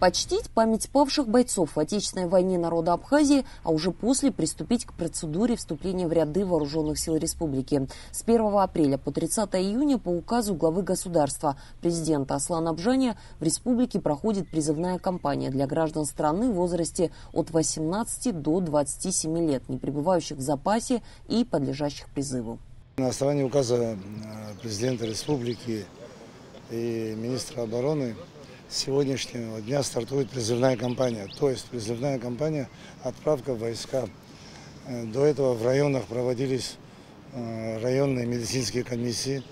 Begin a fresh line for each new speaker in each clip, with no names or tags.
Почтить память павших бойцов в Отечественной войне народа Абхазии, а уже после приступить к процедуре вступления в ряды вооруженных сил республики. С 1 апреля по 30 июня по указу главы государства президента Аслана Абжания в республике проходит призывная кампания для граждан страны в возрасте от 18 до 27 лет, не пребывающих в запасе и подлежащих призыву.
На основании указа президента республики и министра обороны с сегодняшнего дня стартует призывная кампания. То есть призывная кампания – отправка в войска. До этого в районах проводились районные медицинские комиссии,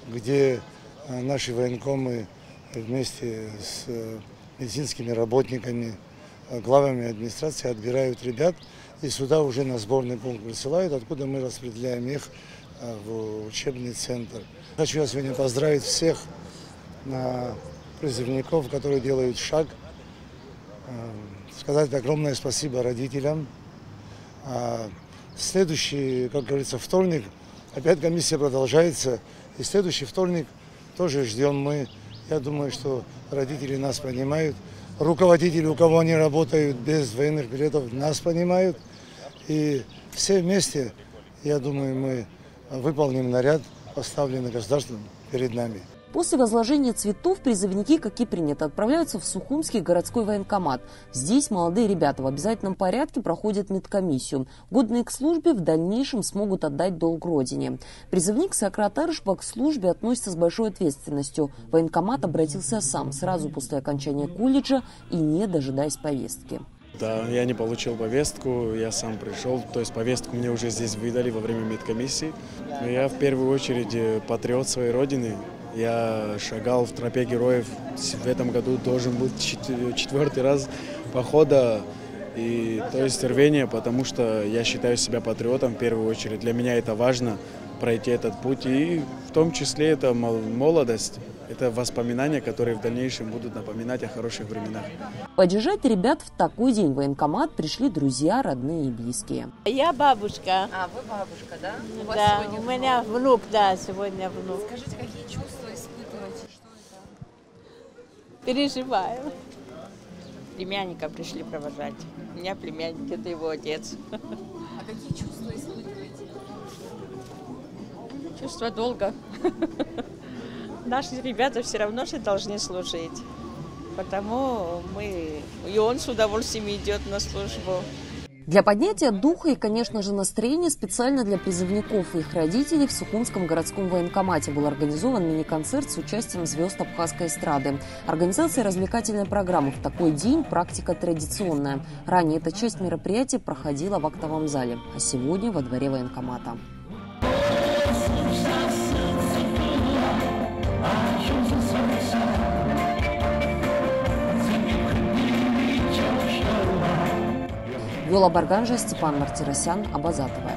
где наши военкомы вместе с медицинскими работниками, главами администрации отбирают ребят и сюда уже на сборный пункт присылают, откуда мы распределяем их в учебный центр. Хочу я сегодня поздравить всех призывников, которые делают шаг, сказать огромное спасибо родителям. Следующий, как говорится, вторник, опять комиссия продолжается, и следующий вторник тоже ждем мы. Я думаю, что родители нас понимают, руководители, у кого они работают без военных билетов, нас понимают, и все вместе, я думаю, мы выполним наряд, поставленный государством перед нами.
После возложения цветов призывники, как и принято, отправляются в Сухумский городской военкомат. Здесь молодые ребята в обязательном порядке проходят медкомиссию. Годные к службе в дальнейшем смогут отдать долг родине. Призывник Сократ Арышбак к службе относится с большой ответственностью. Военкомат обратился сам, сразу после окончания колледжа и не дожидаясь повестки.
Да, я не получил повестку, я сам пришел, то есть повестку мне уже здесь выдали во время медкомиссии. Но я в первую очередь патриот своей родины. Я шагал в тропе героев, в этом году должен быть 4-й раз похода, и то есть рвение, потому что я считаю себя патриотом в первую очередь. Для меня это важно пройти этот путь, и в том числе это молодость. Это воспоминания, которые в дальнейшем будут напоминать о хороших временах.
Поддержать ребят в такой день в военкомат пришли друзья, родные и близкие.
Я бабушка.
А, вы бабушка, да?
Да, у меня внук, да, сегодня внук.
Скажите, какие чувства испытываете? Что это?
Переживаю. Племянника пришли провожать. У меня племянник, это его отец.
А какие чувства испытываете?
Чувство долга. Наши ребята все равно же должны служить. Потому и он с удовольствием идет на службу.
Для поднятия духа и, конечно же, настроения специально для призывников и их родителей в Сухумском городском военкомате был организован мини-концерт с участием звезд абхазской эстрады. Организация развлекательной программы в такой день – практика традиционная. Ранее эта часть мероприятия проходила в актовом зале, а сегодня во дворе военкомата. Вела Барганжа, Степан Мартиросян, Абазатова.